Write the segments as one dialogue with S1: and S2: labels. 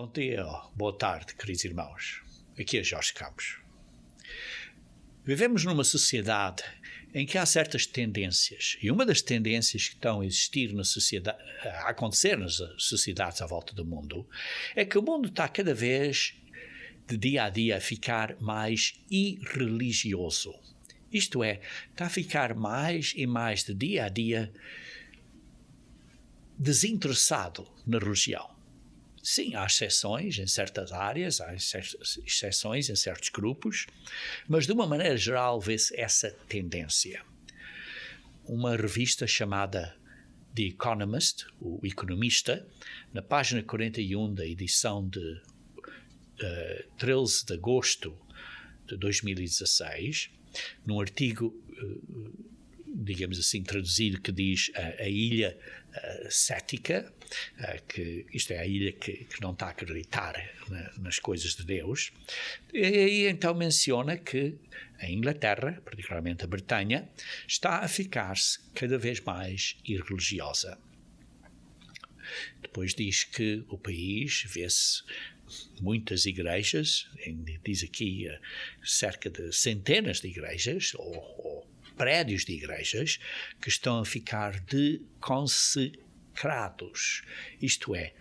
S1: Bom dia, boa tarde, queridos irmãos. Aqui é Jorge Campos. Vivemos numa sociedade em que há certas tendências, e uma das tendências que estão a existir na sociedade, a acontecer nas sociedades à volta do mundo, é que o mundo está cada vez, de dia a dia, a ficar mais irreligioso. Isto é, está a ficar mais e mais, de dia a dia, desinteressado na religião. Sim, há exceções em certas áreas, há exceções em certos grupos, mas de uma maneira geral vê-se essa tendência. Uma revista chamada The Economist, o Economista, na página 41 da edição de 13 de agosto de 2016, num artigo, digamos assim, traduzido, que diz a ilha cética, que isto é a ilha que não está a acreditar nas coisas de Deus, e aí então menciona que a Inglaterra, particularmente a Bretanha, está a ficar-se cada vez mais irreligiosa. Depois diz que o país vê-se muitas igrejas, diz aqui cerca de centenas de igrejas, ou prédios de igrejas, que estão a ficar deconsecrados, isto é,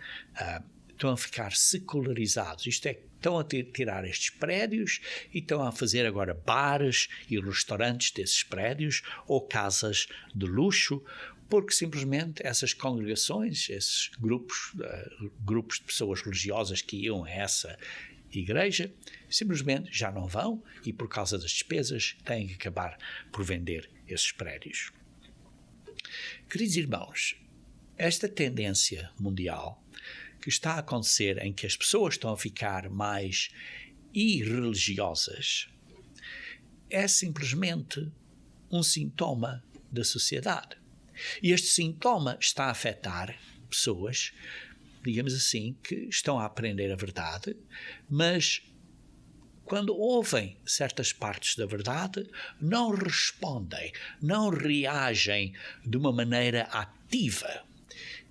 S1: estão a ficar secularizados, isto é, estão a tirar estes prédios e estão a fazer agora bares e restaurantes desses prédios ou casas de luxo, porque simplesmente essas congregações, esses grupos de pessoas religiosas que iam a essa igreja, simplesmente já não vão e por causa das despesas têm que acabar por vender esses prédios. Queridos irmãos, esta tendência mundial que está a acontecer em que as pessoas estão a ficar mais irreligiosas é simplesmente um sintoma da sociedade. E este sintoma está a afetar pessoas, digamos assim, que estão a aprender a verdade, mas quando ouvem certas partes da verdade, não respondem, não reagem de uma maneira ativa.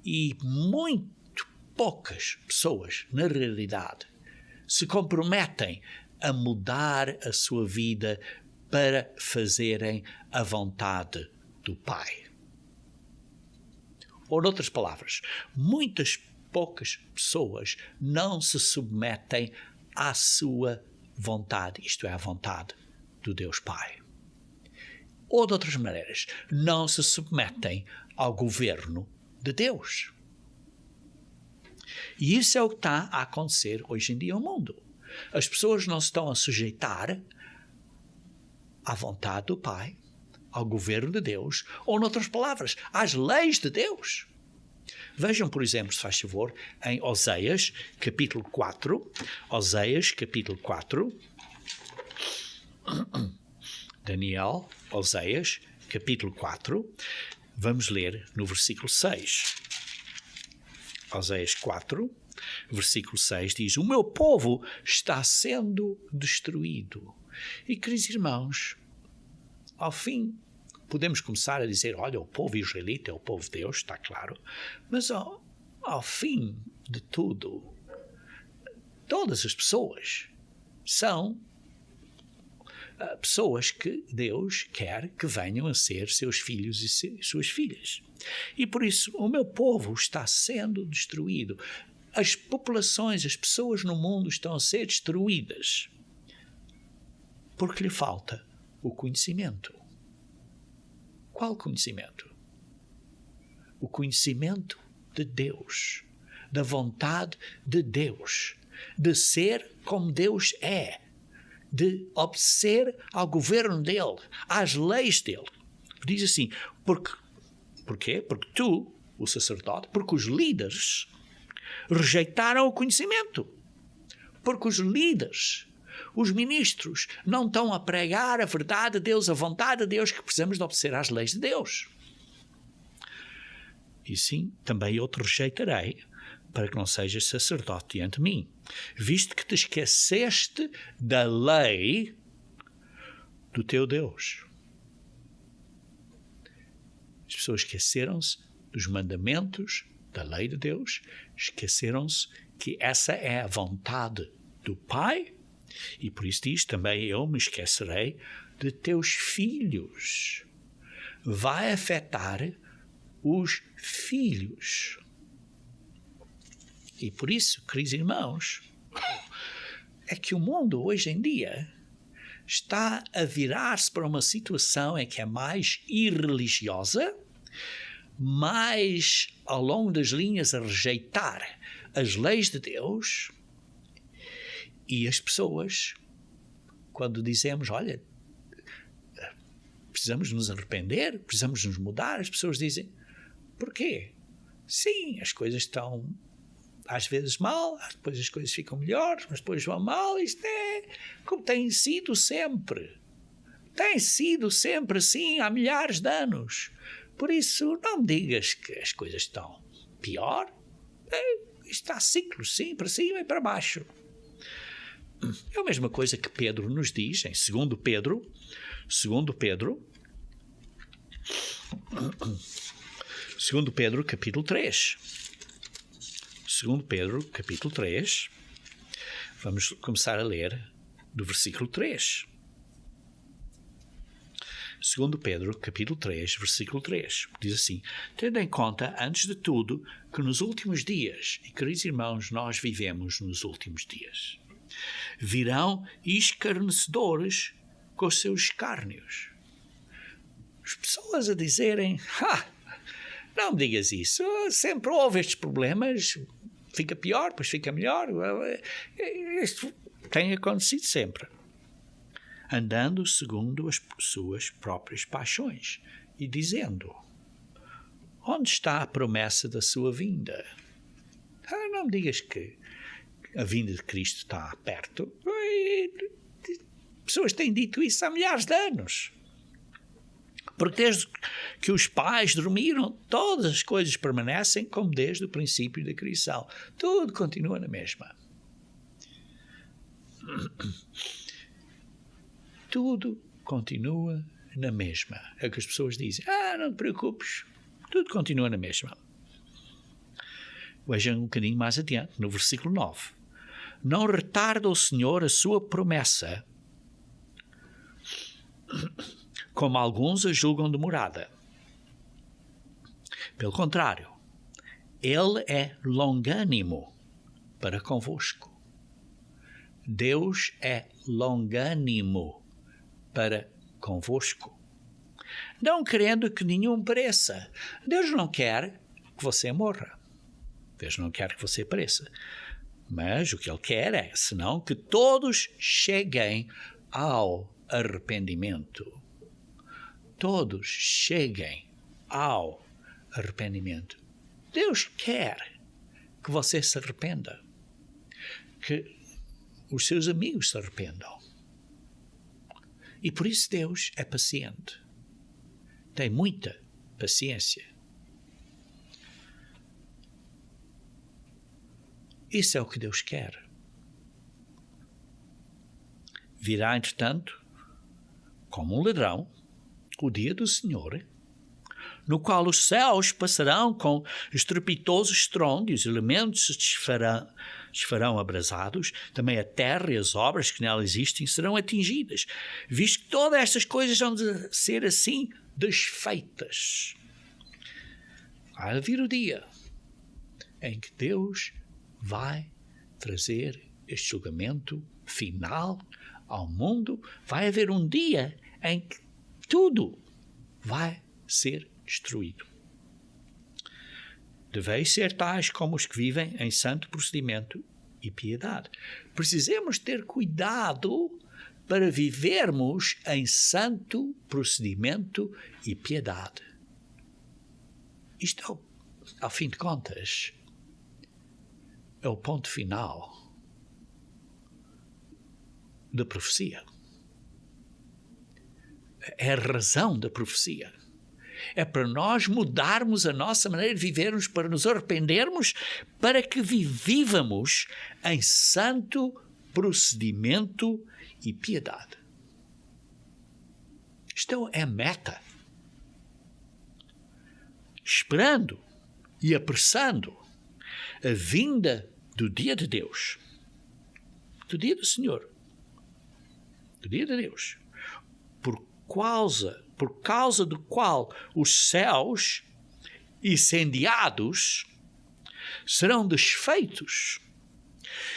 S1: E muito poucas pessoas, na realidade, se comprometem a mudar a sua vida para fazerem a vontade do Pai. Ou, noutras palavras, muitas poucas pessoas não se submetem à sua vontade, isto é, à vontade do Deus Pai. Ou, de outras maneiras, não se submetem ao governo de Deus. E isso é o que está a acontecer hoje em dia no mundo. As pessoas não se estão a sujeitar à vontade do Pai, ao governo de Deus, ou, noutras palavras, às leis de Deus. Vejam, por exemplo, se faz favor, em Oséias, capítulo 4, Oséias, capítulo 4, Daniel, Oséias, capítulo 4, vamos ler no versículo 6. Oséias 4, versículo 6 diz: o meu povo está sendo destruído. E, queridos irmãos, ao fim, podemos começar a dizer, olha, o povo israelita é o povo de Deus, está claro, mas ao fim de tudo, todas as pessoas são pessoas que Deus quer que venham a ser seus filhos e suas filhas. E por isso o meu povo está sendo destruído. As populações, as pessoas no mundo estão a ser destruídas porque lhe falta o conhecimento. Qual conhecimento? O conhecimento de Deus, da vontade de Deus, de ser como Deus é, de obedecer ao governo dele, às leis dele. Diz assim, porquê? Porque tu, o sacerdote, porque os líderes rejeitaram o conhecimento, porque os líderes, os ministros, não estão a pregar a verdade de Deus, a vontade de Deus, que precisamos de obedecer às leis de Deus. E sim, também eu te rejeitarei, para que não sejas sacerdote diante de mim, visto que te esqueceste da lei do teu Deus. As pessoas esqueceram-se dos mandamentos da lei de Deus, esqueceram-se que essa é a vontade do Pai, e por isso diz também: eu me esquecerei de teus filhos. Vai afetar os filhos. E por isso, queridos irmãos, é que o mundo hoje em dia está a virar-se para uma situação em que é mais irreligiosa, mais ao longo das linhas a rejeitar as leis de Deus, e as pessoas, quando dizemos: olha, precisamos nos arrepender, precisamos nos mudar, as pessoas dizem: porquê? Sim, as coisas estão às vezes mal, depois as coisas ficam melhores, mas depois vão mal. Isto é como tem sido sempre. Tem sido sempre assim há milhares de anos. Por isso, não me digas que as coisas estão pior. Está ciclo, sim, para cima e para baixo. É a mesma coisa que Pedro nos diz em 2 Pedro, capítulo 3. 2 Pedro, capítulo 3. Vamos começar a ler do versículo 3. 2 Pedro, capítulo 3, versículo 3. Diz assim: tendo em conta, antes de tudo, que nos últimos dias, e queridos irmãos, nós vivemos nos últimos dias, virão escarnecedores com os seus escárnios. As pessoas a dizerem: não me digas isso, sempre houve estes problemas, fica pior, depois fica melhor. Isto tem acontecido sempre. Andando segundo as suas próprias paixões e dizendo: onde está a promessa da sua vinda? Não me digas que a vinda de Cristo está perto. Pessoas têm dito isso há milhares de anos. Porque desde que os pais dormiram, todas as coisas permanecem como desde o princípio da criação. Tudo continua na mesma. Tudo continua na mesma. É o que as pessoas dizem: não te preocupes, tudo continua na mesma. Vejam um bocadinho mais adiante, no versículo 9. Não retarda o Senhor a sua promessa, como alguns a julgam demorada. Pelo contrário, Ele é longânimo para convosco. Deus é longânimo para convosco, não querendo que nenhum pereça. Deus não quer que você morra. Deus não quer que você pereça. Mas o que Ele quer é, senão, que todos cheguem ao arrependimento. Todos cheguem ao arrependimento. Deus quer que você se arrependa, que os seus amigos se arrependam. E por isso Deus é paciente. Tem muita paciência. Isso é o que Deus quer. Virá, entretanto, como um ladrão, o dia do Senhor, no qual os céus passarão com estrepitoso estrondo e os elementos se desfarão abrasados, também a terra e as obras que nela existem serão atingidas, visto que todas estas coisas vão ser assim desfeitas. Vai vir o dia em que Deus vai trazer este julgamento final ao mundo. Vai haver um dia em que tudo vai ser destruído. Deveis ser tais como os que vivem em santo procedimento e piedade. Precisamos ter cuidado para vivermos em santo procedimento e piedade. Isto, ao fim de contas, é o ponto final da profecia. É a razão da profecia. É para nós mudarmos a nossa maneira de vivermos, para nos arrependermos, para que vivamos em santo procedimento e piedade. Isto é a meta. Esperando e apressando a vinda do dia de Deus, do dia do Senhor, do dia de Deus, por causa do qual os céus incendiados serão desfeitos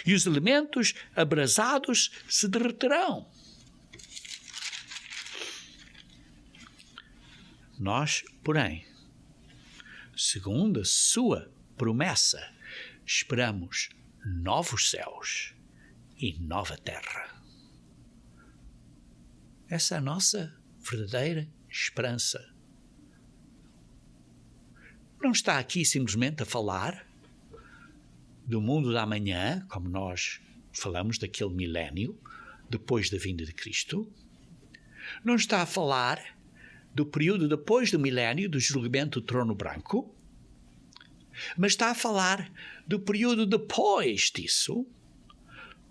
S1: e os elementos abrasados se derreterão. Nós, porém, segundo a sua promessa, esperamos novos céus e nova terra. Essa é a nossa verdadeira esperança. Não está aqui simplesmente a falar do mundo da manhã, como nós falamos daquele milénio, depois da vinda de Cristo. Não está a falar do período depois do milénio, do julgamento do trono branco, mas está a falar do período depois disso,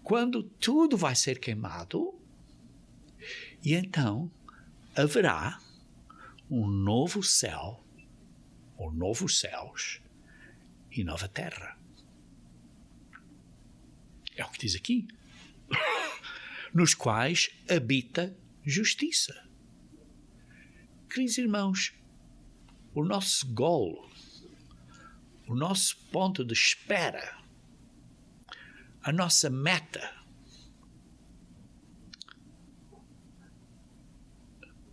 S1: quando tudo vai ser queimado, e então haverá um novo céu, ou novos céus, e nova terra. É o que diz aqui. Nos quais habita justiça. Queridos irmãos, o nosso goal, o nosso ponto de espera, a nossa meta,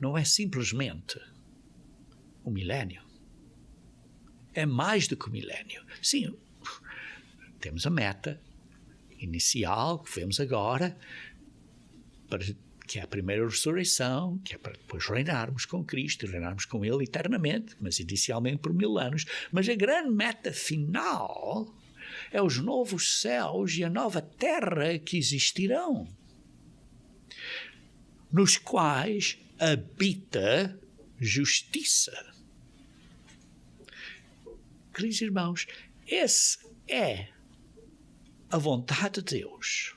S1: não é simplesmente o milénio. É mais do que o milénio. Sim, temos a meta inicial que vemos agora, que é a primeira ressurreição, que é para depois reinarmos com Cristo e reinarmos com Ele eternamente, mas inicialmente por 1000 anos. Mas a grande meta final é os novos céus e a nova terra que existirão, nos quais habita justiça. Queridos irmãos, esse é a vontade de Deus.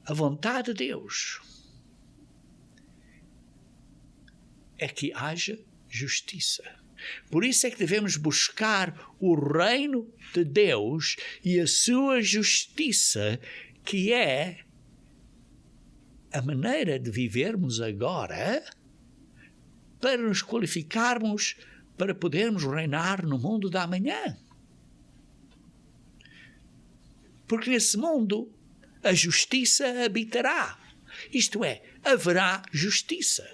S1: A vontade de Deus é que haja justiça. Por isso é que devemos buscar o reino de Deus e a sua justiça, que é a maneira de vivermos agora para nos qualificarmos para podermos reinar no mundo da amanhã. Porque nesse mundo a justiça habitará. Isto é, haverá justiça.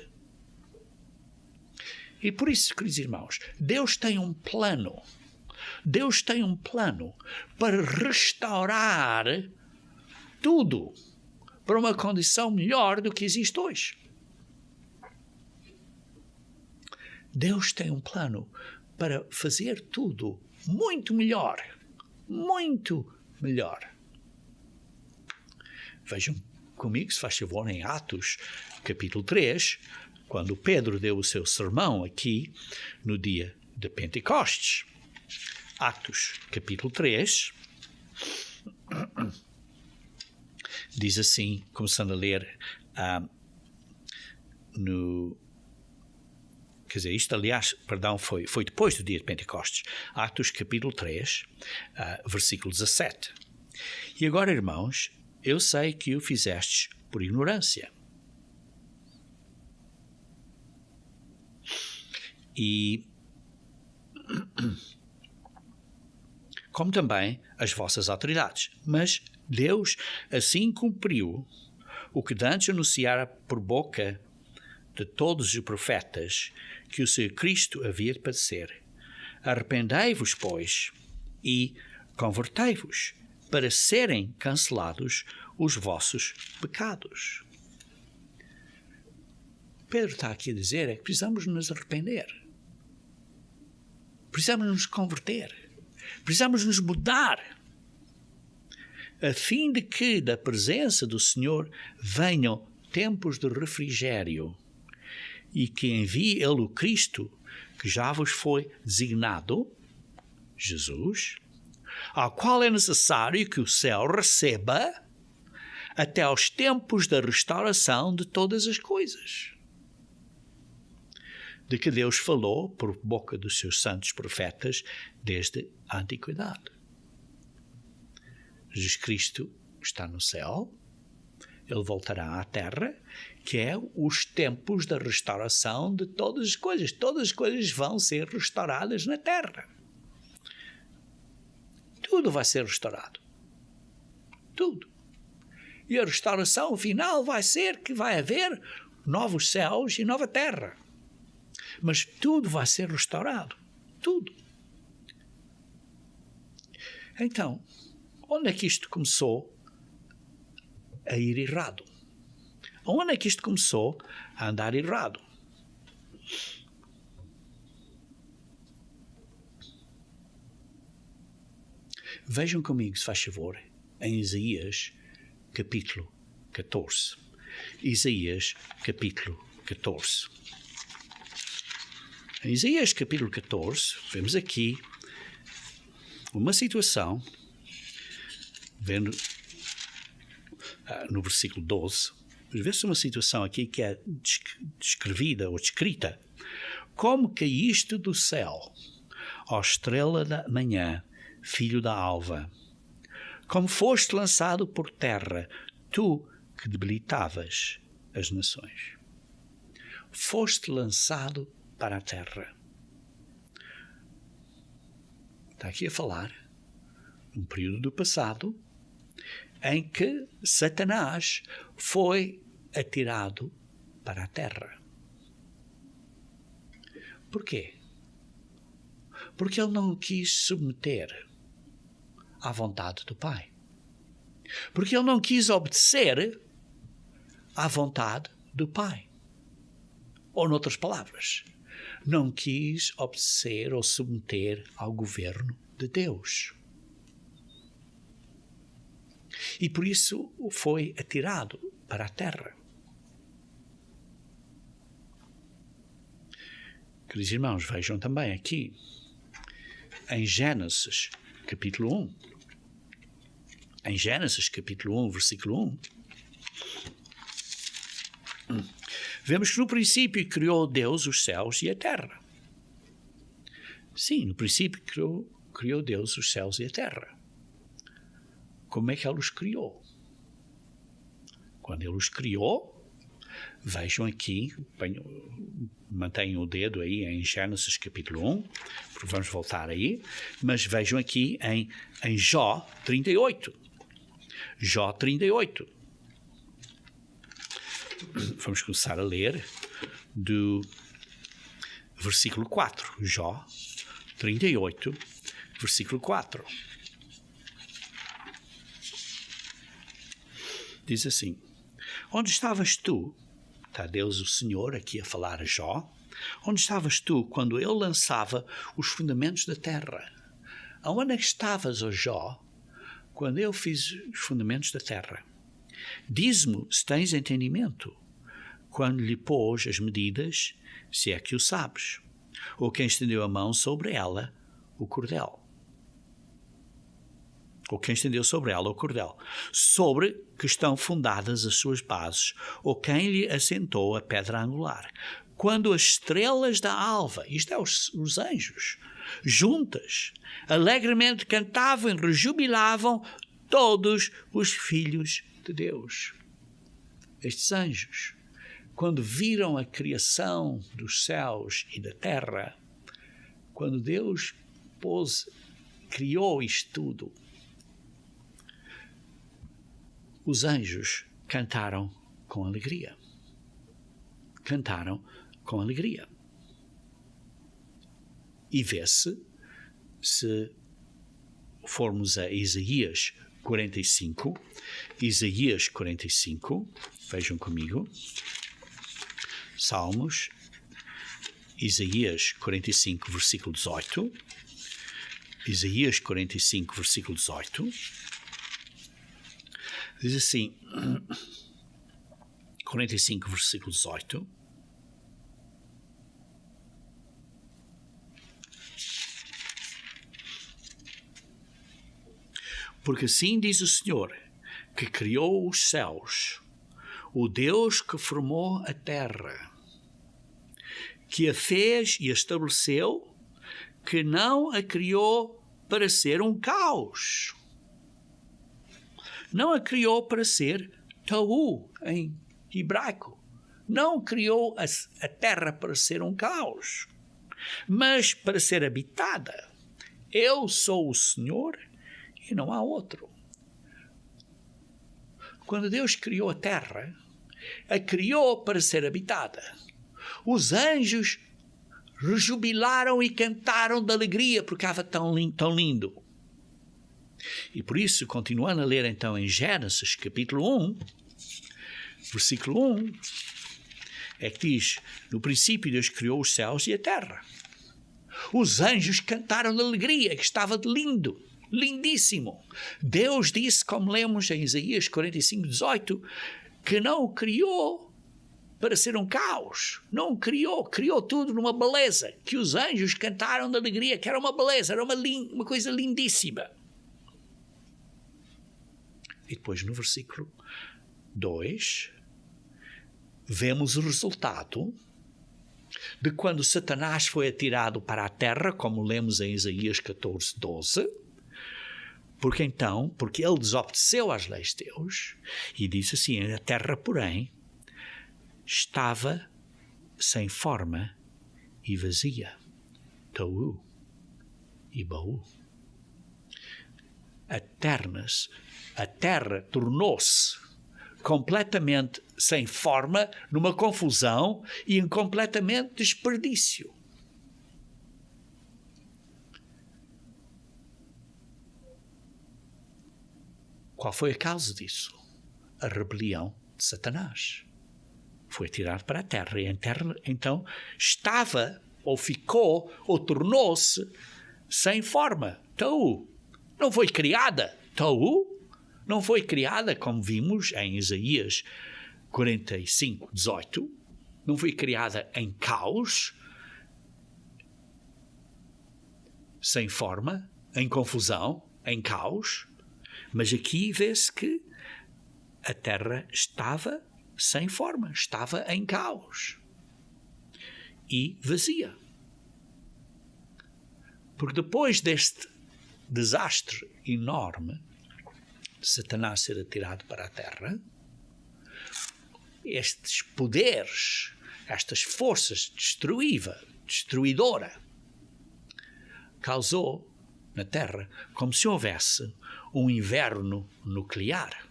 S1: E por isso, queridos irmãos, Deus tem um plano. Deus tem um plano para restaurar tudo para uma condição melhor do que existe hoje. Deus tem um plano para fazer tudo muito melhor. Muito melhor. Vejam comigo, se faz favor, em Atos, capítulo 3, quando Pedro deu o seu sermão aqui no dia de Pentecostes. Atos, capítulo 3, diz assim, começando a ler quer dizer, isto, aliás, perdão, foi depois do dia de Pentecostes. Atos, capítulo 3, versículo 17. E agora, irmãos, eu sei que o fizestes por ignorância. E como também as vossas autoridades. Mas Deus assim cumpriu o que dantes anunciara por boca de todos os profetas, que o seu Cristo havia de padecer. Arrependei-vos, pois, e convertei-vos, para serem cancelados os vossos pecados. Pedro está aqui a dizer é que precisamos nos arrepender. Precisamos nos converter. Precisamos nos mudar, a fim de que da presença do Senhor venham tempos de refrigério e que envie Ele o Cristo, que já vos foi designado, Jesus, ao qual é necessário que o céu receba até aos tempos da restauração de todas as coisas. de que Deus falou por boca dos seus santos profetas desde a antiguidade. Jesus Cristo está no céu, ele voltará à terra, que é os tempos da restauração de todas as coisas. Todas as coisas vão ser restauradas na terra. Tudo vai ser restaurado. Tudo. E a restauração final vai ser que vai haver novos céus e nova terra. Mas tudo vai ser restaurado. Tudo. Então, onde é que isto começou a ir errado? Onde é que isto começou a andar errado? Vejam comigo, se faz favor, em Isaías, capítulo 14. Isaías, capítulo 14. Em Isaías, capítulo 14, vemos aqui uma situação, vendo no versículo 12, vê-se uma situação aqui que é descrevida ou descrita. Como caíste do céu, ó estrela da manhã, filho da alva. Como foste lançado por terra, tu que debilitavas as nações. Foste lançado para a terra. Está aqui a falar um período do passado em que Satanás foi atirado para a terra. Porquê? Porque ele não quis submeter à vontade do Pai. Porque ele não quis obedecer à vontade do Pai. Ou, noutras palavras, não quis obedecer ou submeter ao governo de Deus. E por isso foi atirado para a terra. Queridos irmãos, vejam também aqui, em Gênesis, capítulo 1. Em Gênesis, capítulo 1, versículo 1. Vemos que no princípio criou Deus os céus e a terra. Sim, no princípio criou Deus os céus e a terra. Como é que ele os criou? Quando ele os criou, vejam aqui, mantenham o dedo aí em Gênesis capítulo 1, porque vamos voltar aí, mas vejam aqui em Jó 38. Jó 38. Vamos começar a ler do versículo 4. Jó 38, versículo 4. Diz assim: onde estavas tu? Está Deus o Senhor aqui a falar a Jó. Onde estavas tu quando ele lançava os fundamentos da terra? Aonde é que estavas, ó Jó, quando eu fiz os fundamentos da terra? Diz-me se tens entendimento, quando lhe pôs as medidas, se é que o sabes, ou quem estendeu a mão sobre ela, o cordel. Ou quem estendeu sobre ela o cordel, sobre que estão fundadas as suas bases, ou quem lhe assentou a pedra angular. Quando as estrelas da alva, isto é os anjos, juntas, alegremente cantavam e rejubilavam todos os filhos de Deus. Estes anjos, quando viram a criação dos céus e da terra, quando Deus criou isto tudo, os anjos cantaram com alegria. Cantaram com alegria. E vê-se, se formos a Isaías 45, Isaías 45, vejam comigo, Salmos, Isaías 45, versículo 18, Isaías 45, versículo 18, diz assim, 45, versículo 18, porque assim diz o Senhor, que criou os céus, o Deus que formou a terra, que a fez e a estabeleceu, que não a criou para ser um caos. Não a criou para ser tohu, em hebraico. Não criou a terra para ser um caos, mas para ser habitada. Eu sou o Senhor e não há outro. Quando Deus criou a terra, a criou para ser habitada. Os anjos rejubilaram e cantaram de alegria porque estava tão lindo. E por isso, continuando a ler então em Gênesis capítulo 1, versículo 1, é que diz: no princípio Deus criou os céus e a terra. Os anjos cantaram de alegria, que estava lindo, lindíssimo. Deus disse, como lemos em Isaías 45:18, que não o criou para ser um caos. Não o criou tudo numa beleza, que os anjos cantaram de alegria, que era uma beleza, era uma coisa lindíssima. E depois no versículo 2, vemos o resultado de quando Satanás foi atirado para a terra, como lemos em Isaías 14:12, porque ele desobedeceu às leis de Deus e disse assim: a terra, porém, estava sem forma e vazia. Tohu e Baú. A terra tornou-se completamente sem forma, numa confusão e em completamente desperdício. Qual foi a causa disso? A rebelião de Satanás. Foi tirado para a terra e a terra então estava, ou ficou, ou tornou-se sem forma. Tohu. Não foi criada. Tohu. Não foi criada, como vimos em Isaías 45:18. Não foi criada em caos, sem forma, em confusão, em caos. Mas aqui vê-se que a terra estava sem forma, estava em caos e vazia. Porque depois deste desastre enorme, Satanás ser atirado para a terra, estes poderes, estas forças destruidora, causou na terra como se houvesse um inverno nuclear.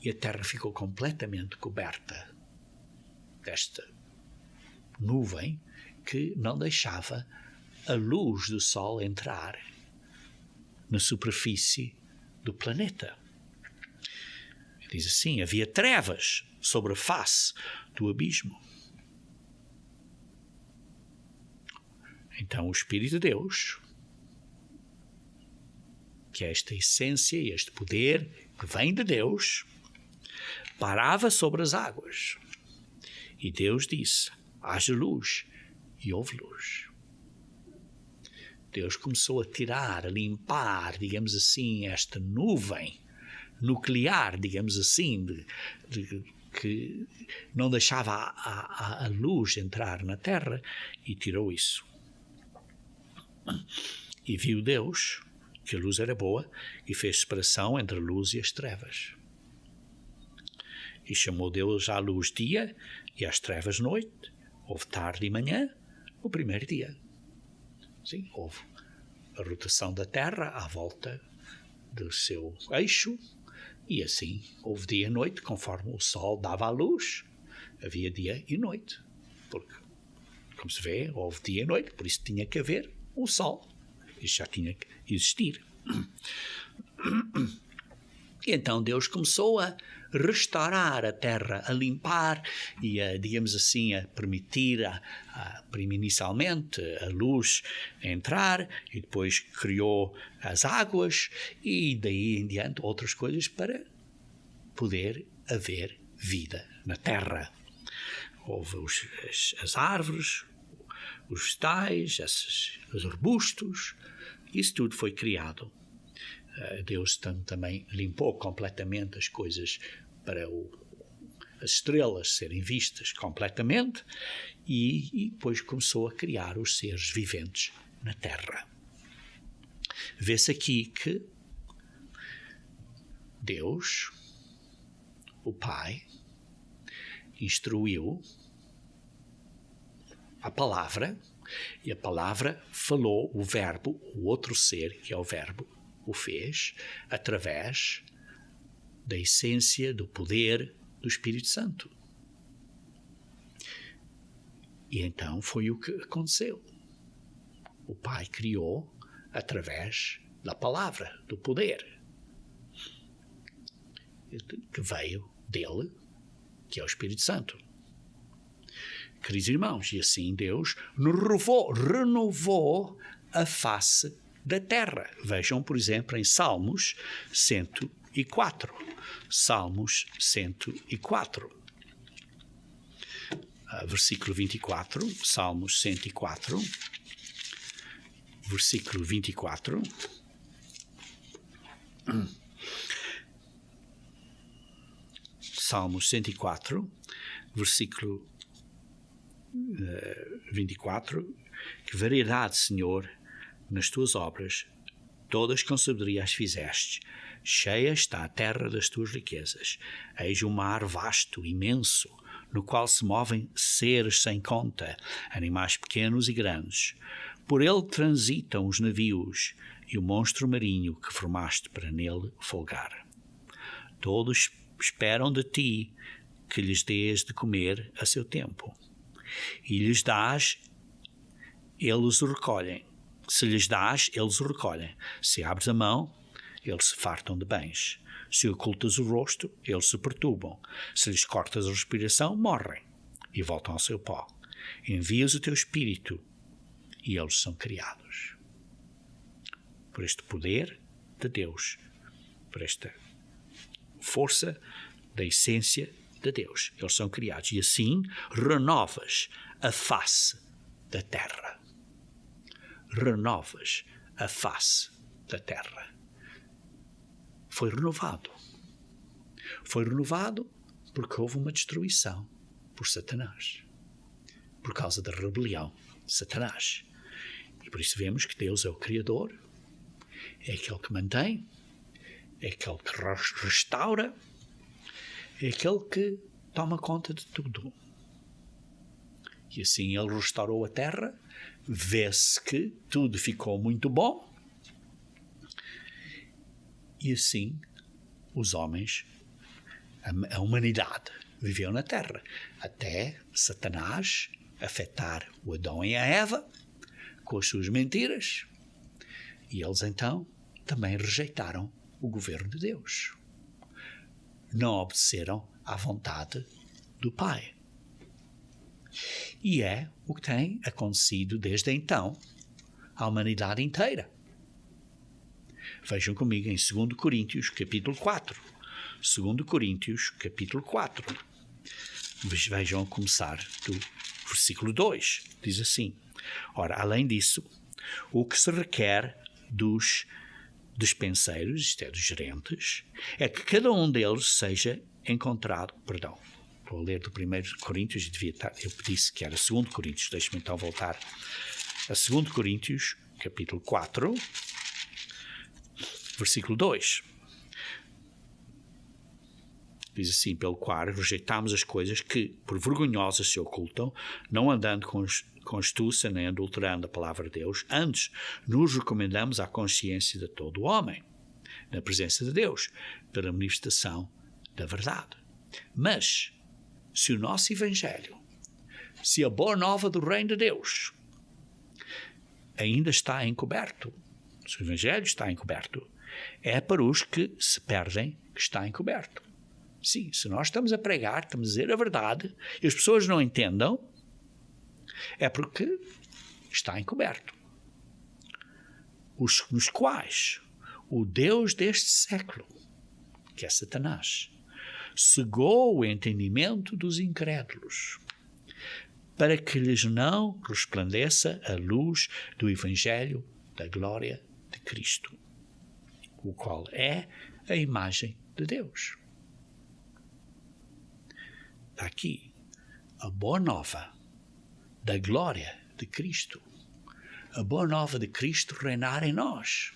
S1: E a terra ficou completamente coberta desta nuvem que não deixava a luz do sol entrar na superfície do planeta. Diz assim: havia trevas sobre a face do abismo. Então o Espírito de Deus, que é esta essência e este poder que vem de Deus, parava sobre as águas. E Deus disse: haja luz, e houve luz. Deus começou a tirar, a limpar, digamos assim, esta nuvem nuclear, digamos assim, que não deixava a luz entrar na terra, e tirou isso. E viu Deus que a luz era boa e fez separação entre a luz e as trevas. E chamou Deus à luz dia e às trevas noite. Houve tarde e manhã, o primeiro dia. Sim, houve a rotação da Terra à volta do seu eixo, e assim houve dia e noite, conforme o sol dava a luz, havia dia e noite. Porque, como se vê, houve dia e noite, por isso tinha que haver um sol. Isso já tinha que existir. E então Deus começou a restaurar a terra, a limpar e a, digamos assim, a permitir inicialmente a luz entrar, e depois criou as águas e daí em diante outras coisas para poder haver vida na terra. Houve as árvores, os vegetais, os arbustos, isso tudo foi criado. Deus também limpou completamente as coisas para as estrelas serem vistas completamente, e depois começou a criar os seres viventes na Terra. Vê-se aqui que Deus, o Pai, instruiu a palavra, e a palavra falou, o verbo, o outro ser, que é o verbo, o fez, através da essência, do poder do Espírito Santo. E então foi o que aconteceu. O Pai criou através da palavra, do poder, que veio dele, que é o Espírito Santo. Queridos irmãos, e assim Deus renovou a face da terra. Vejam, por exemplo, em Salmos 104. Salmos 104. Versículo 24. Salmos 104. Versículo 24. Salmos 104, versículo 24. Que variedade, Senhor, nas tuas obras, todas com sabedoria as fizeste. Cheia está a terra das tuas riquezas. Eis um mar vasto, imenso, no qual se movem seres sem conta, animais pequenos e grandes. Por ele transitam os navios e o monstro marinho que formaste para nele folgar. Todos esperam de ti que lhes dês de comer a seu tempo. E lhes dás, eles o recolhem. Se lhes dás, eles o recolhem. Se abres a mão, eles se fartam de bens. Se ocultas o rosto, eles se perturbam. Se lhes cortas a respiração, morrem e voltam ao seu pó. Envias o teu espírito e eles são criados. Por este poder de Deus, por esta força da essência de Deus, eles são criados. E assim renovas a face da terra. Renovas a face da terra. Foi renovado. Foi renovado porque houve uma destruição por Satanás. Por causa da rebelião de Satanás. E por isso vemos que Deus é o Criador, é aquele que mantém, é aquele que restaura, é aquele que toma conta de tudo. E assim ele restaurou a terra, vê-se que tudo ficou muito bom, e assim os homens, a humanidade, viveu na terra, até Satanás afetar o Adão e a Eva com as suas mentiras, e eles então também rejeitaram o governo de Deus. Não obedeceram à vontade do Pai. E é o que tem acontecido desde então à humanidade inteira. Vejam comigo em 2 Coríntios, capítulo 4. 2 Coríntios, capítulo 4. Vejam a começar do versículo 2. Diz assim: ora, além disso, o que se requer dos dispenseiros, isto é, dos gerentes, é que cada um deles seja encontrado, estou a ler do 1 Coríntios, eu disse que era 2 Coríntios, deixe-me então voltar a 2 Coríntios, capítulo 4, versículo 2. Diz assim: pelo qual rejeitamos as coisas que por vergonhosas se ocultam, não andando com astúcia nem adulterando a palavra de Deus, antes nos recomendamos à consciência de todo o homem, na presença de Deus, pela manifestação da verdade. Mas, se o nosso Evangelho, se a boa nova do reino de Deus ainda está encoberto, se o Evangelho está encoberto, é para os que se perdem que está encoberto. Sim, se nós estamos a pregar, estamos a dizer a verdade, e as pessoas não entendam, é porque está encoberto. Nos quais o Deus deste século, que é Satanás, cegou o entendimento dos incrédulos, para que lhes não resplandeça a luz do Evangelho da glória de Cristo, o qual é a imagem de Deus. Aqui, a boa nova da glória de Cristo. A boa nova de Cristo reinar em nós.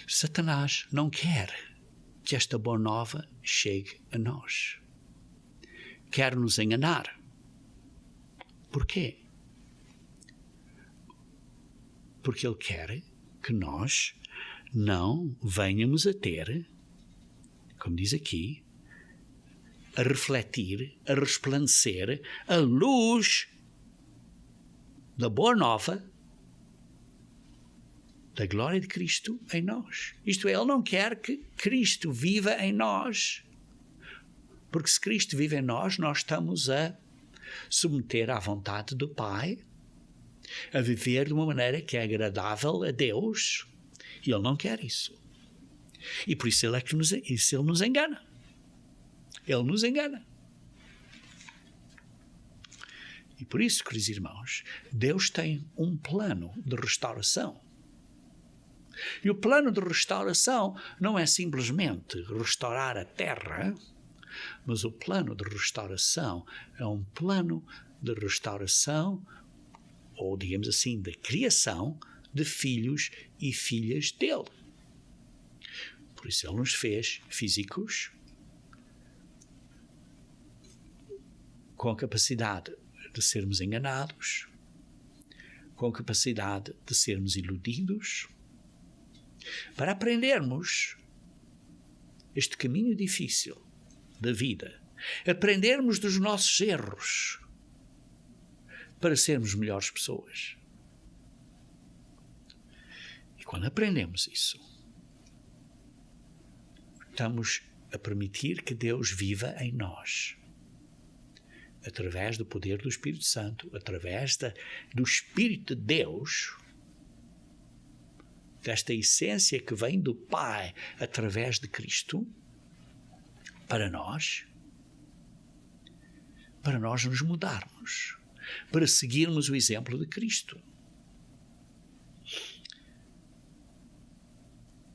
S1: Satanás não quer que esta boa nova chegue a nós. Quer nos enganar. Por quê? Porque ele quer que nós não venhamos a ter, como diz aqui, a refletir, a resplandecer a luz da boa nova da glória de Cristo em nós. Isto é, ele não quer que Cristo viva em nós. Porque se Cristo vive em nós, nós estamos a submeter à vontade do Pai, a viver de uma maneira que é agradável a Deus. E ele não quer isso. E por isso ele nos engana. Ele nos engana. E por isso, queridos irmãos, Deus tem um plano de restauração. E o plano de restauração não é simplesmente restaurar a terra, mas o plano de restauração é um plano de restauração, ou digamos assim, de criação de filhos e filhas dele. Por isso ele nos fez físicos, com a capacidade de sermos enganados, com a capacidade de sermos iludidos, para aprendermos este caminho difícil da vida, aprendermos dos nossos erros, para sermos melhores pessoas. E quando aprendemos isso, estamos a permitir que Deus viva em nós, através do poder do Espírito Santo, através do Espírito de Deus, desta essência que vem do Pai através de Cristo, para nós nos mudarmos, para seguirmos o exemplo de Cristo.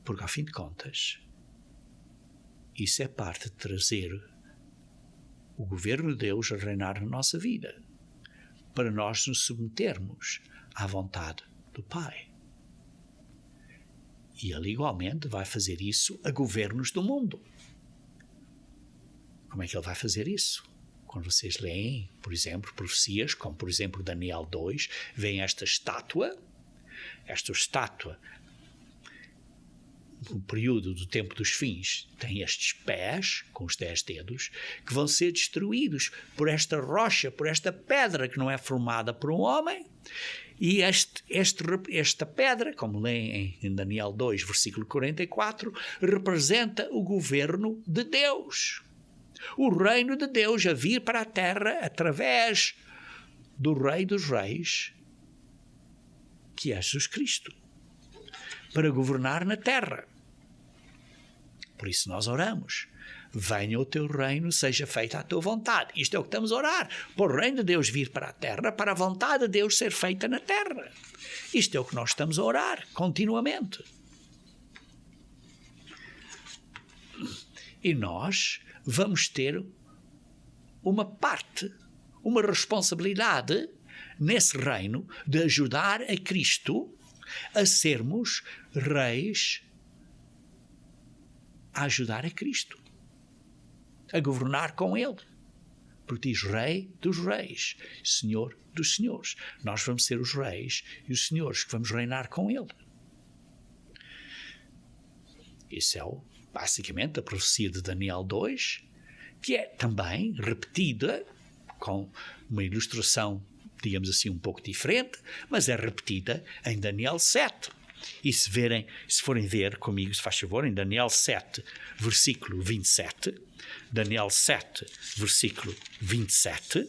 S1: Porque, ao fim de contas, isso é parte de trazer o governo de Deus a reinar na nossa vida, para nós nos submetermos à vontade do Pai. E ele igualmente vai fazer isso a governos do mundo. Como é que ele vai fazer isso? Quando vocês leem, por exemplo, profecias, como por exemplo Daniel 2, vem esta estátua, no período do tempo dos fins, tem estes pés, com os 10 dedos, que vão ser destruídos por esta rocha, por esta pedra que não é formada por um homem. E esta pedra, como leem em Daniel 2, versículo 44, representa o governo de Deus. O reino de Deus a vir para a terra através do Rei dos Reis, que é Jesus Cristo, para governar na terra. Por isso nós oramos. Venha o teu reino, seja feita a tua vontade. Isto é o que estamos a orar. Para o reino de Deus vir para a terra, para a vontade de Deus ser feita na terra. Isto é o que nós estamos a orar, continuamente. E nós vamos ter uma parte, uma responsabilidade nesse reino de ajudar a Cristo a sermos reis, a ajudar a Cristo, a governar com Ele. Porque diz Rei dos Reis, Senhor dos Senhores. Nós vamos ser os reis e os senhores que vamos reinar com Ele. Isso é basicamente a profecia de Daniel 2, que é também repetida com uma ilustração, digamos assim, um pouco diferente, mas é repetida em Daniel 7. E se forem ver comigo, se faz favor, em Daniel 7, versículo 27, Daniel 7, versículo 27,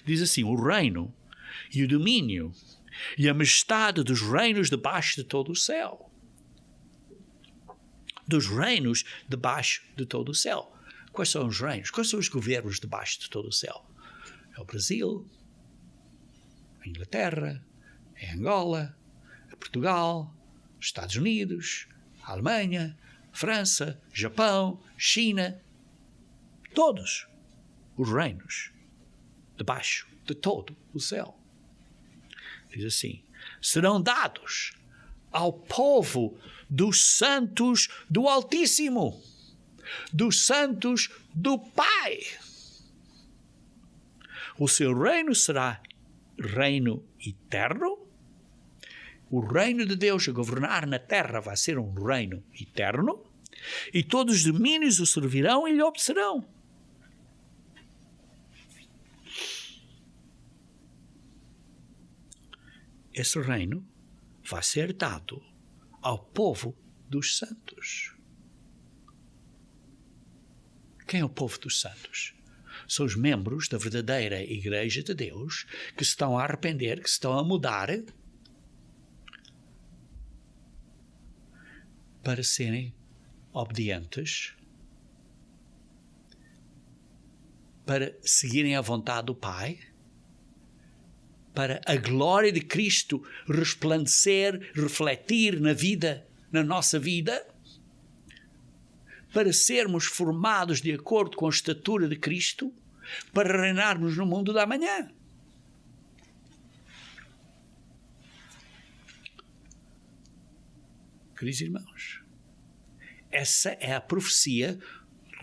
S1: diz assim: o reino e o domínio e a majestade dos reinos debaixo de todo o céu. Dos reinos debaixo de todo o céu. Quais são os reinos? Quais são os governos debaixo de todo o céu? É o Brasil, a Inglaterra, é Angola, é Portugal, Estados Unidos, a Alemanha, França, Japão, China. Todos os reinos debaixo de todo o céu. Diz assim: serão dados ao povo dos santos do Altíssimo, dos santos do Pai. O seu reino será reino eterno. O reino de Deus a governar na terra vai ser um reino eterno, e todos os domínios o servirão e lhe obedecerão. Esse reino vai ser dado ao povo dos santos. Quem é o povo dos santos? São os membros da verdadeira Igreja de Deus que se estão a arrepender, que se estão a mudar para serem obedientes, para seguirem a vontade do Pai, para a glória de Cristo resplandecer, refletir na nossa vida, para sermos formados de acordo com a estatura de Cristo, para reinarmos no mundo da manhã. Queridos irmãos, essa é a profecia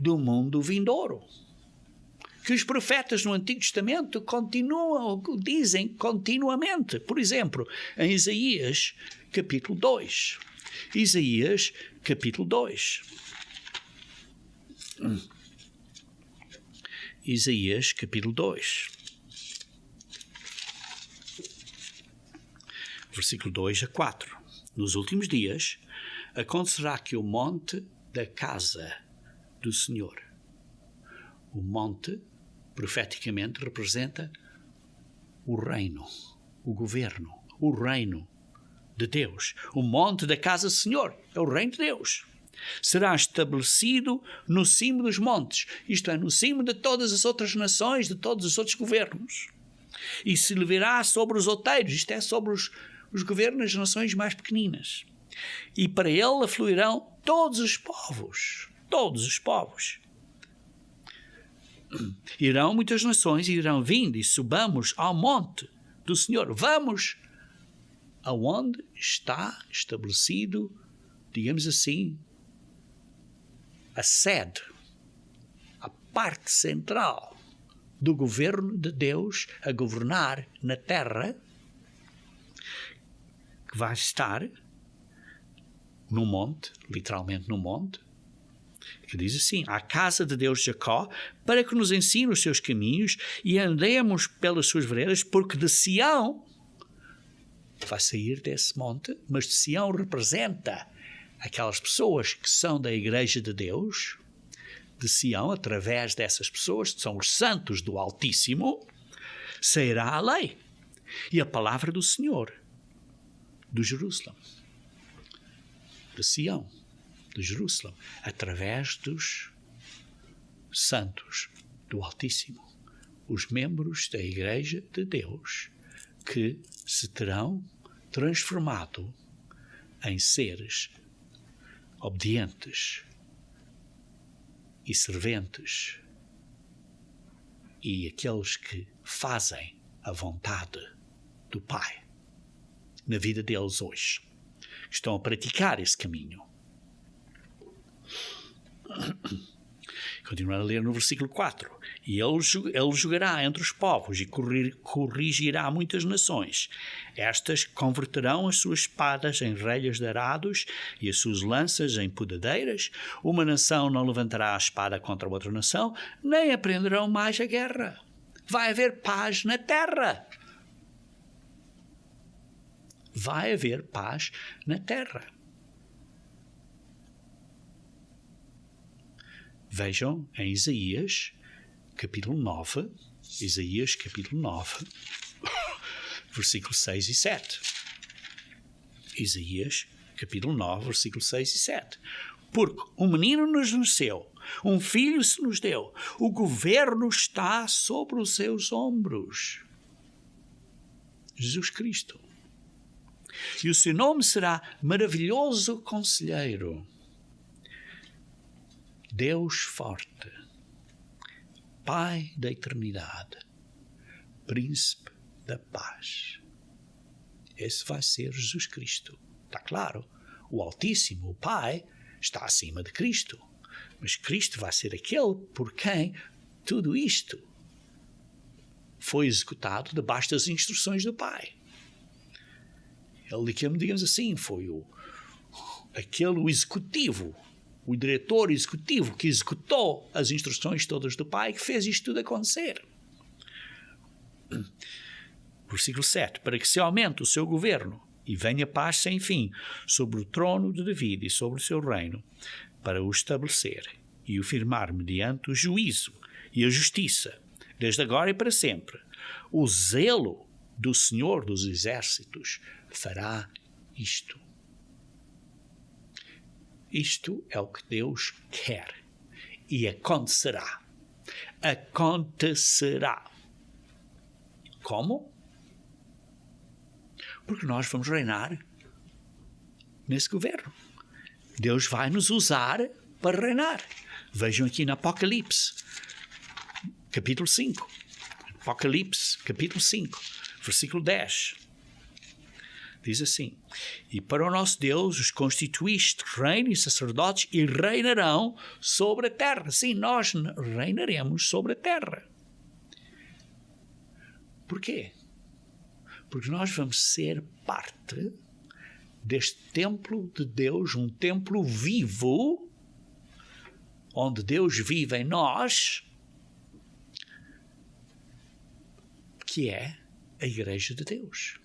S1: do mundo vindouro, que os profetas no Antigo Testamento dizem continuamente. Por exemplo, em Isaías capítulo 2. Isaías capítulo 2. Isaías capítulo 2. Versículo 2 a 4. Nos últimos dias acontecerá que o monte da casa do Senhor. O monte, profeticamente, representa o reino, o governo, o reino de Deus. O monte da casa do Senhor é o reino de Deus. Será estabelecido no cimo dos montes, isto é, no cimo de todas as outras nações, de todos os outros governos. E se lhe virá sobre os outeiros, isto é, sobre os governos das nações mais pequeninas. E para ele afluirão todos os povos. Todos os povos. Irão muitas nações, irão vindo e subamos ao monte do Senhor. Vamos aonde está estabelecido, digamos assim, a sede, a parte central do governo de Deus a governar na terra, que vai estar no monte, literalmente no monte, que diz assim: à casa de Deus de Jacó, para que nos ensine os seus caminhos e andemos pelas suas veredas, porque de Sião vai sair desse monte, mas de Sião representa aquelas pessoas que são da Igreja de Deus. De Sião, através dessas pessoas, que são os santos do Altíssimo, sairá a lei e a palavra do Senhor, do Jerusalém, de Sião, de Jerusalém, através dos santos do Altíssimo, os membros da Igreja de Deus, que se terão transformado em seres obedientes e serventes, e aqueles que fazem a vontade do Pai na vida deles hoje, estão a praticar esse caminho. Continuar a ler no versículo 4. E ele julgará entre os povos e corrigirá muitas nações. Estas converterão as suas espadas em relhas de arados e as suas lanças em podadeiras. Uma nação não levantará a espada contra outra nação, nem aprenderão mais a guerra. Vai haver paz na terra. Vai haver paz na terra. Vejam em Isaías, capítulo 9, versículo 6 e 7. Isaías, capítulo 9, versículo 6 e 7. Porque um menino nos nasceu, um filho se nos deu, o governo está sobre os seus ombros. Jesus Cristo. E o seu nome será Maravilhoso Conselheiro, Deus Forte, Pai da Eternidade, príncipe da paz. Esse vai ser Jesus Cristo. Está claro? O Altíssimo, o Pai, está acima de Cristo. Mas Cristo vai ser aquele por quem tudo isto foi executado debaixo das instruções do Pai. Ele, digamos assim, foi o executivo, o diretor executivo que executou as instruções todas do Pai, que fez isto tudo acontecer. Versículo 7. Para que se aumente o seu governo e venha paz sem fim sobre o trono de David e sobre o seu reino, para o estabelecer e o firmar mediante o juízo e a justiça, desde agora e para sempre. O zelo do Senhor dos Exércitos fará isto. Isto é o que Deus quer. E acontecerá. Acontecerá. Como? Porque nós vamos reinar nesse governo. Deus vai nos usar para reinar. Vejam aqui no Apocalipse, capítulo 5. Apocalipse, capítulo 5, versículo 10. Diz assim: e para o nosso Deus os constituíste reino e sacerdotes e reinarão sobre a terra. Sim, nós reinaremos sobre a terra. Porquê? Porque nós vamos ser parte deste templo de Deus, um templo vivo, onde Deus vive em nós, que é a Igreja de Deus.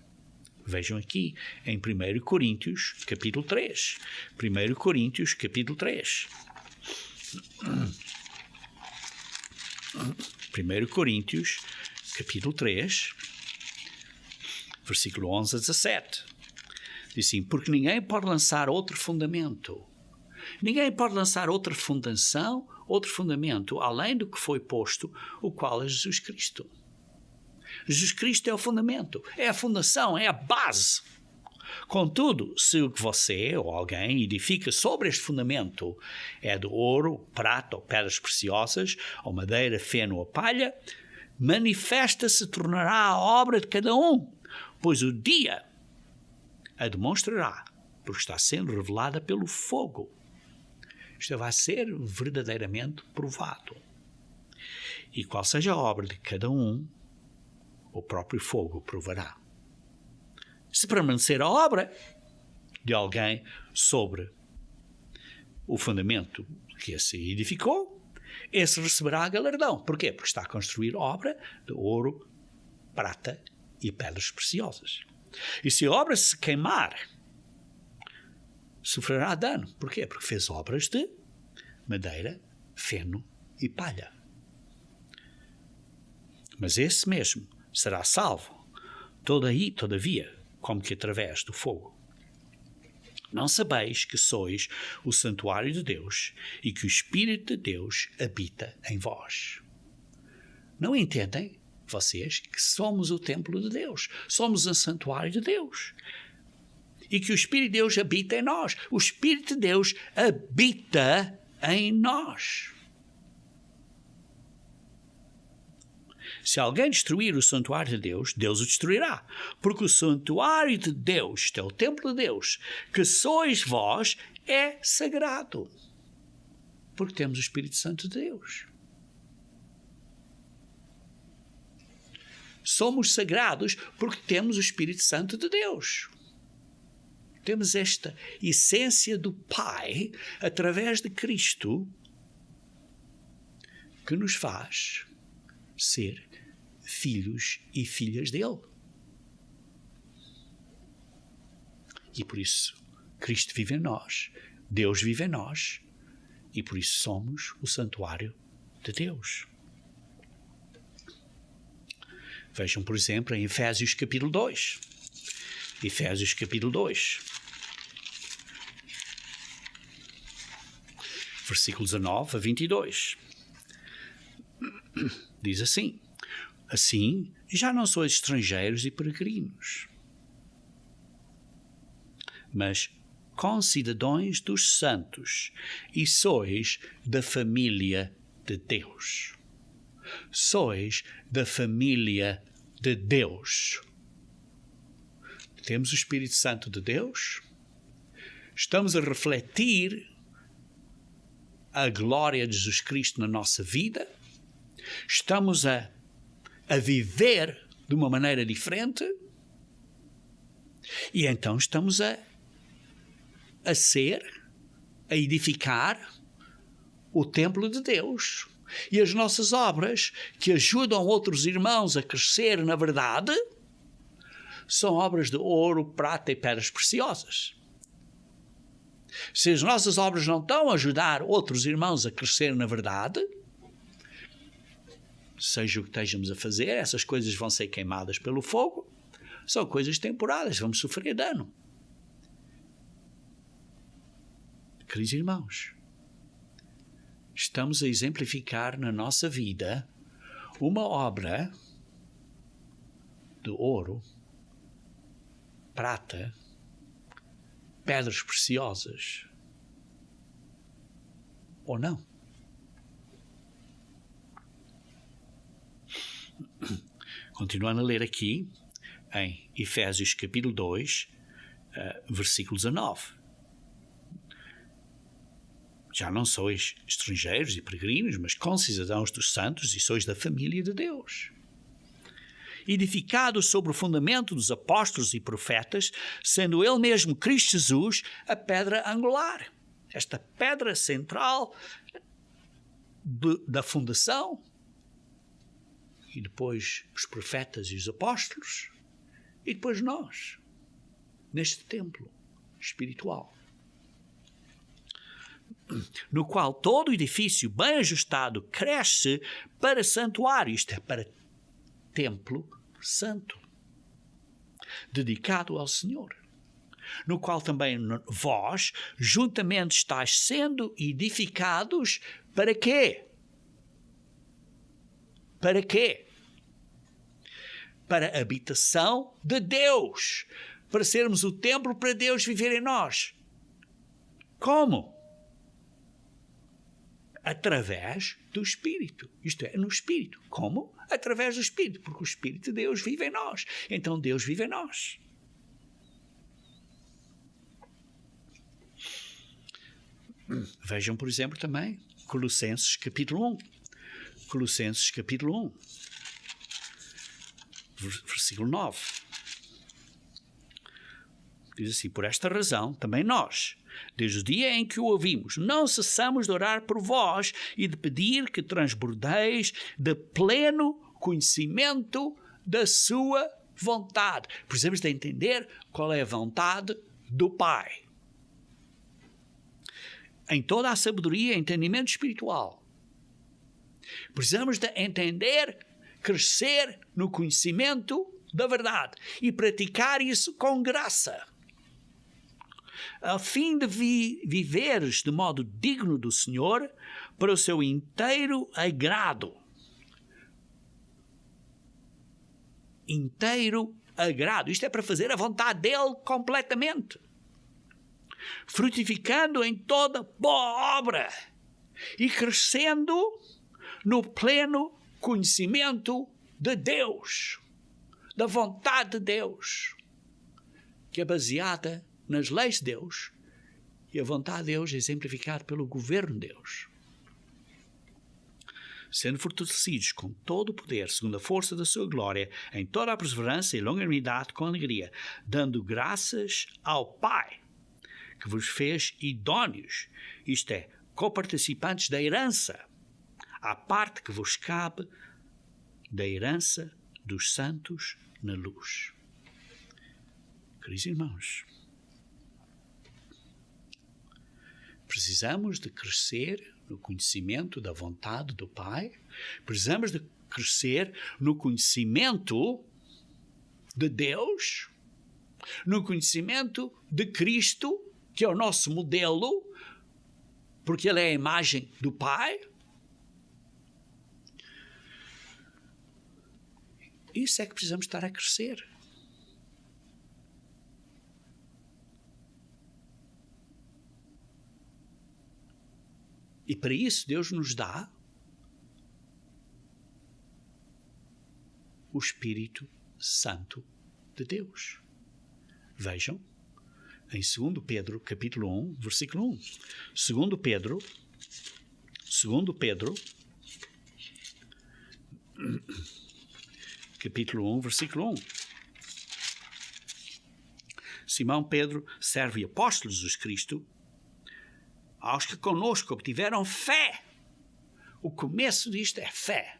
S1: Vejam aqui em 1 Coríntios, capítulo 3. 1 Coríntios, capítulo 3. 1 Coríntios, capítulo 3, versículo 11 a 17. Diz assim: porque ninguém pode lançar outro fundamento. Ninguém pode lançar outra fundação, outro fundamento, além do que foi posto, o qual é Jesus Cristo. Jesus Cristo é o fundamento, é a fundação, é a base. Contudo, se o que você ou alguém edifica sobre este fundamento é de ouro, prata ou pedras preciosas, ou madeira, feno ou palha, manifesta-se, tornará a obra de cada um, pois o dia a demonstrará, porque está sendo revelada pelo fogo. Isto vai ser verdadeiramente provado. E qual seja a obra de cada um, o próprio fogo provará. Se permanecer a obra de alguém sobre o fundamento que se edificou, esse receberá galardão. Porquê? Porque está a construir obra de ouro, prata e pedras preciosas. E se a obra se queimar, sofrerá dano. Porquê? Porque fez obras de madeira, feno e palha. Mas esse mesmo será salvo, todavia, como que através do fogo. Não sabeis que sois o santuário de Deus e que o Espírito de Deus habita em vós? Não entendem, vocês, que somos o templo de Deus, somos o santuário de Deus e que o Espírito de Deus habita em nós? O Espírito de Deus habita em nós. Se alguém destruir o santuário de Deus, Deus o destruirá. Porque o santuário de Deus, que é o templo de Deus, que sois vós, é sagrado. Porque temos o Espírito Santo de Deus. Somos sagrados porque temos o Espírito Santo de Deus. Temos esta essência do Pai, através de Cristo, que nos faz ser filhos e filhas dele. E por isso Cristo vive em nós, Deus vive em nós, e por isso somos o santuário de Deus. Vejam, por exemplo, em Efésios capítulo 2. Efésios capítulo 2. Versículos 19 a 22. Diz assim: assim, já não sois estrangeiros e peregrinos, mas concidadãos dos santos, e sois da família de Deus. Sois da família de Deus. Temos o Espírito Santo de Deus. Estamos a refletir a glória de Jesus Cristo na nossa vida. Estamos a viver de uma maneira diferente. E então estamos a edificar o templo de Deus. E as nossas obras que ajudam outros irmãos a crescer na verdade são obras de ouro, prata e pedras preciosas. Se as nossas obras não estão a ajudar outros irmãos a crescer na verdade, seja o que estejamos a fazer, essas coisas vão ser queimadas pelo fogo. São coisas temporárias, vamos sofrer dano. Queridos irmãos, estamos a exemplificar na nossa vida uma obra de ouro, prata, pedras preciosas, ou não? Continuando a ler aqui, em Efésios capítulo 2, versículo 19. Já não sois estrangeiros e peregrinos, mas concidadãos dos santos e sois da família de Deus. Edificados sobre o fundamento dos apóstolos e profetas, sendo ele mesmo Cristo Jesus a pedra angular. Esta pedra central da fundação, e depois os profetas e os apóstolos, e depois nós, neste templo espiritual, no qual todo o edifício bem ajustado cresce para santuário, isto é, para templo santo, dedicado ao Senhor, no qual também vós, juntamente, estáis sendo edificados para quê? Para quê? Para a habitação de Deus, para sermos o templo para Deus viver em nós. Como? Através do Espírito. Isto é, no Espírito. Como? Através do Espírito, porque o Espírito de Deus vive em nós. Então Deus vive em nós. Vejam, por exemplo, também Colossenses capítulo 1. Colossenses capítulo 1, versículo 9. Diz assim: por esta razão, também nós, desde o dia em que o ouvimos, não cessamos de orar por vós e de pedir que transbordeis de pleno conhecimento da sua vontade. Precisamos de entender qual é a vontade do Pai. Em toda a sabedoria e entendimento espiritual. Precisamos de entender, crescer no conhecimento da verdade e praticar isso com graça, a fim de viveres de modo digno do Senhor para o seu inteiro agrado. Inteiro agrado. Isto é para fazer a vontade dele completamente. Frutificando em toda boa obra e crescendo no pleno conhecimento de Deus, da vontade de Deus, que é baseada nas leis de Deus, e a vontade de Deus é exemplificada pelo governo de Deus. Sendo fortalecidos com todo o poder, segundo a força da sua glória, em toda a perseverança e longanimidade com alegria, dando graças ao Pai, que vos fez idôneos, isto é, coparticipantes da herança, à parte que vos cabe da herança dos santos na luz. Queridos irmãos, precisamos de crescer no conhecimento da vontade do Pai, precisamos de crescer no conhecimento de Deus, no conhecimento de Cristo, que é o nosso modelo, porque Ele é a imagem do Pai. Isso é que precisamos estar a crescer. E para isso Deus nos dá o Espírito Santo de Deus. Vejam, em 2 Pedro, capítulo 1, versículo 1. 2 Pedro, capítulo 1, versículo 1. Simão Pedro, servo e apóstolo de Jesus Cristo, aos que conosco obtiveram fé. O começo disto é fé.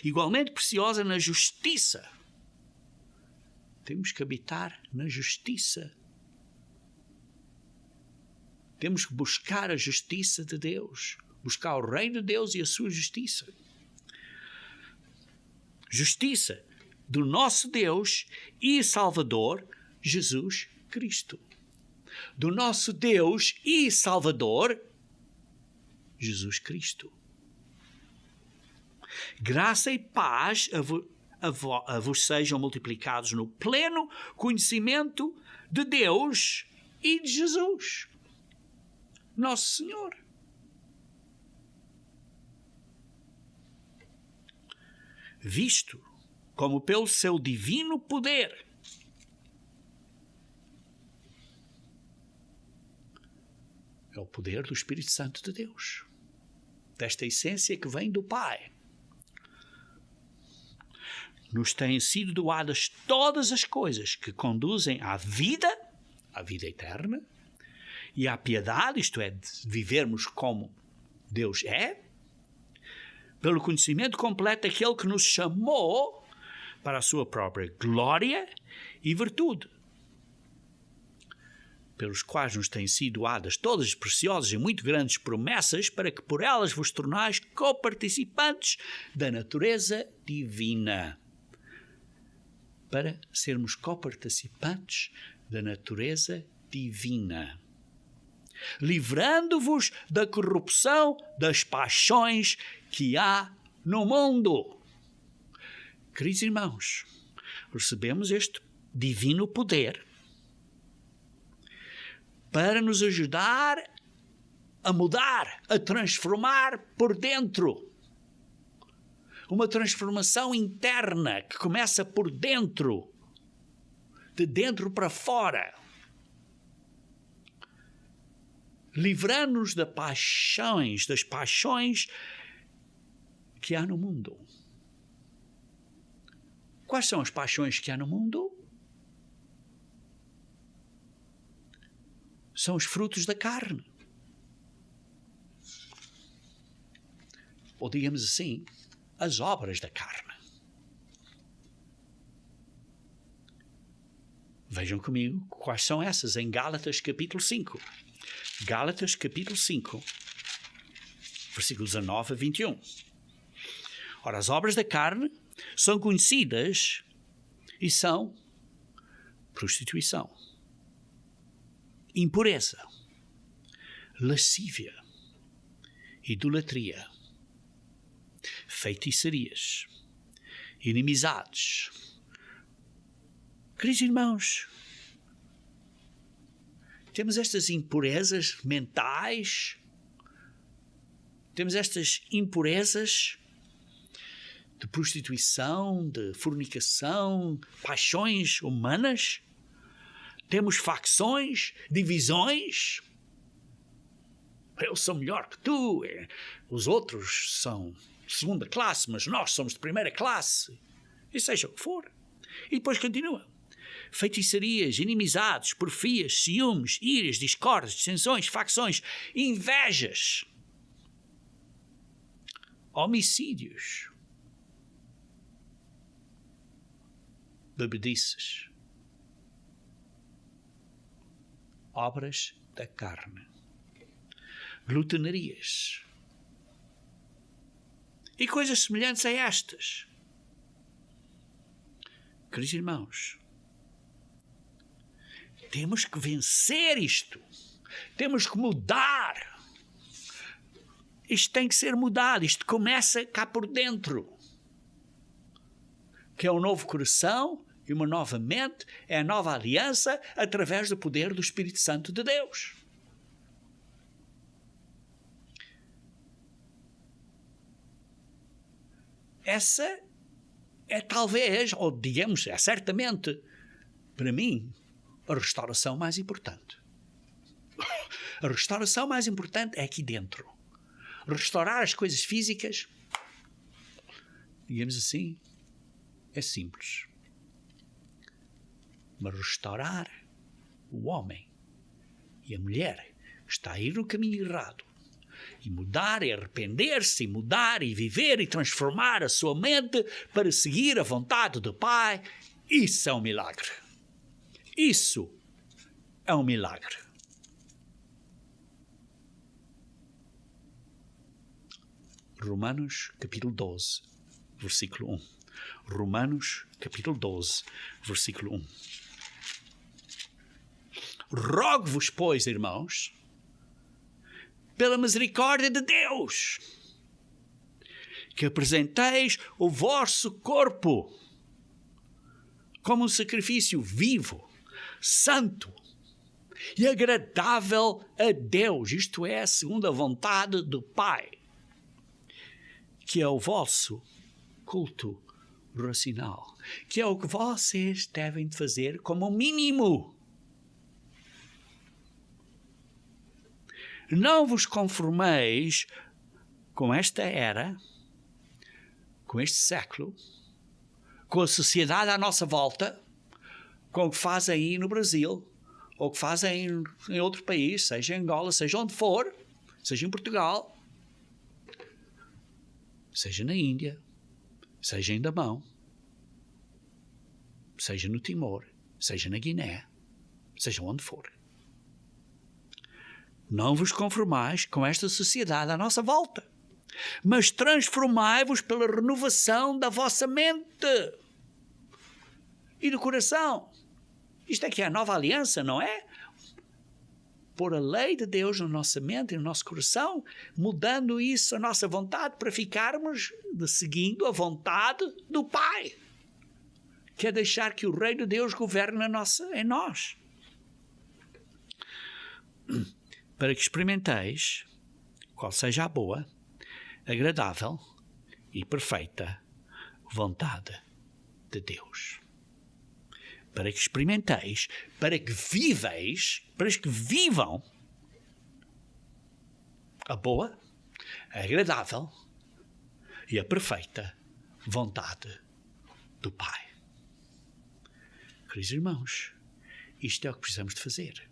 S1: Igualmente preciosa na justiça. Temos que habitar na justiça. Temos que buscar a justiça de Deus. Buscar o reino de Deus e a sua justiça. Justiça do nosso Deus e Salvador, Jesus Cristo. Do nosso Deus e Salvador, Jesus Cristo. Graça e paz a vos sejam multiplicados no pleno conhecimento de Deus e de Jesus, nosso Senhor. Visto como pelo seu divino poder é o poder do Espírito Santo de Deus, desta essência que vem do Pai. Nos têm sido doadas todas as coisas que conduzem à vida eterna, e à piedade, isto é, de vivermos como Deus é, pelo conhecimento completo daquele que nos chamou para a sua própria glória e virtude, pelos quais nos têm sido doadas todas as preciosas e muito grandes promessas, para que por elas vos tornais coparticipantes da natureza divina. Para sermos coparticipantes da natureza divina, livrando-vos da corrupção das paixões que há no mundo. Queridos irmãos, recebemos este divino poder para nos ajudar a mudar, a transformar por dentro. Uma transformação interna que começa por dentro, de dentro para fora. Livrando-nos das paixões que há no mundo. Quais são as paixões que há no mundo? São os frutos da carne. Ou digamos assim, as obras da carne. Vejam comigo quais são essas em Gálatas capítulo 5. Gálatas capítulo 5, versículos 19 a 21. Ora, as obras da carne são conhecidas e são prostituição, impureza, lascívia, idolatria, feitiçarias, inimizades. Queridos irmãos, temos estas impurezas mentais, temos estas impurezas de prostituição, de fornicação, paixões humanas, temos facções, divisões. Eu sou melhor que tu, os outros são de segunda classe, mas nós somos de primeira classe, e seja o que for. E depois continua. Feitiçarias, inimizades, porfias, ciúmes, iras, discórdias, dissensões, facções, invejas, homicídios, bebedices, obras da carne, glutonarias e coisas semelhantes a estas. Queridos irmãos, temos que vencer isto. Temos que mudar. Isto tem que ser mudado. Isto começa cá por dentro. Que é um novo coração e uma nova mente. É a nova aliança através do poder do Espírito Santo de Deus. Essa é talvez, ou digamos, é certamente, para mim, a restauração mais importante. A restauração mais importante é aqui dentro. Restaurar as coisas físicas, digamos assim, é simples. Mas restaurar o homem e a mulher que está a ir no caminho errado, e mudar, e arrepender-se, e mudar, e viver, e transformar a sua mente para seguir a vontade do Pai, isso é um milagre. Isso é um milagre. Romanos capítulo 12, versículo 1. Romanos capítulo 12, versículo 1. Rogo-vos, pois, irmãos, pela misericórdia de Deus, que apresenteis o vosso corpo como um sacrifício vivo, santo e agradável a Deus, isto é, segundo a vontade do Pai, que é o vosso culto racional, que é o que vocês devem de fazer como mínimo. Não vos conformeis com esta era, com este século, com a sociedade à nossa volta, com o que fazem aí no Brasil, ou o que fazem em outro país, seja em Angola, seja onde for, seja em Portugal, seja na Índia, seja em Damão, seja no Timor, seja na Guiné, seja onde for. Não vos conformais com esta sociedade à nossa volta, mas transformai-vos pela renovação da vossa mente e do coração. Isto é que é a nova aliança, não é? Pôr a lei de Deus na nossa mente e no nosso coração, mudando isso a nossa vontade para ficarmos seguindo a vontade do Pai, que é deixar que o reino de Deus governe em nós. Para que experimenteis qual seja a boa, agradável e perfeita vontade de Deus. Para que experimenteis, para que vivam a boa, a agradável e a perfeita vontade do Pai. Queridos irmãos, isto é o que precisamos de fazer.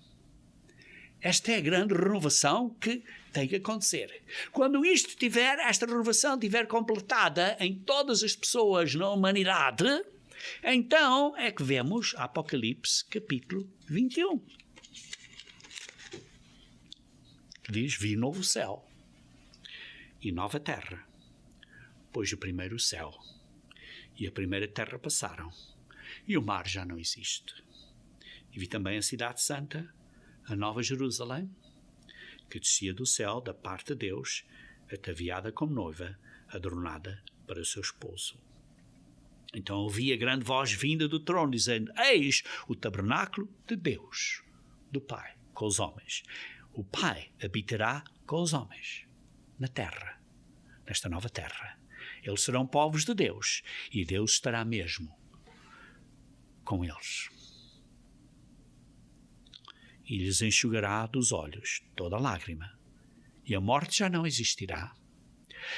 S1: Esta é a grande renovação que tem que acontecer. Quando esta renovação estiver completada em todas as pessoas na humanidade, então é que vemos Apocalipse capítulo 21. Que diz: vi novo céu e nova terra, pois o primeiro céu e a primeira terra passaram, e o mar já não existe. E vi também a cidade santa, a Nova Jerusalém, que descia do céu da parte de Deus, ataviada como noiva, adornada para o seu esposo. Então ouvi a grande voz vinda do trono, dizendo: eis o tabernáculo de Deus, do Pai, com os homens. O Pai habitará com os homens, na terra, nesta nova terra. Eles serão povos de Deus, e Deus estará mesmo com eles. E lhes enxugará dos olhos toda lágrima, e a morte já não existirá,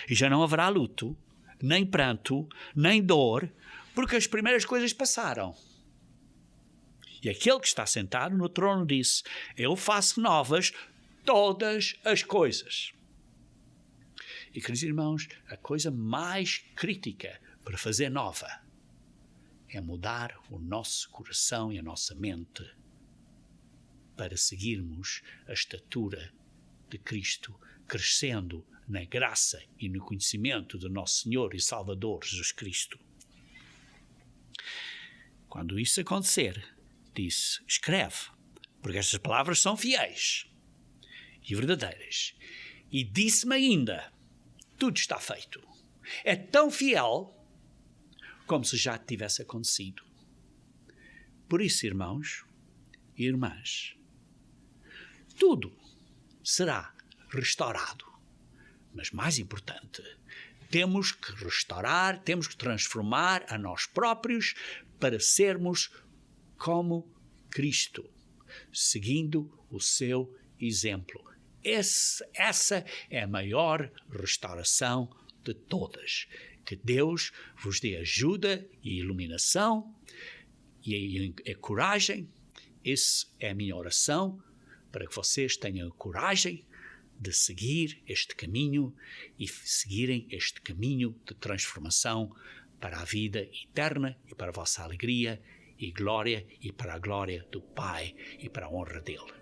S1: e já não haverá luto, nem pranto, nem dor, porque as primeiras coisas passaram. E aquele que está sentado no trono disse: eu faço novas todas as coisas. E, queridos irmãos, a coisa mais crítica para fazer nova é mudar o nosso coração e a nossa mente para seguirmos a estatura de Cristo, crescendo na graça e no conhecimento do nosso Senhor e Salvador Jesus Cristo. Quando isso acontecer, disse: escreve, porque estas palavras são fiéis e verdadeiras. E disse-me ainda: tudo está feito. É tão fiel como se já tivesse acontecido. Por isso, irmãos e irmãs, tudo será restaurado. Mas mais importante, temos que restaurar, temos que transformar a nós próprios para sermos como Cristo, seguindo o seu exemplo. Essa é a maior restauração de todas. Que Deus vos dê ajuda e iluminação e coragem. Essa é a minha oração, para que vocês tenham coragem de seguir este caminho e seguirem este caminho de transformação para a vida eterna e para a vossa alegria e glória e para a glória do Pai e para a honra dele.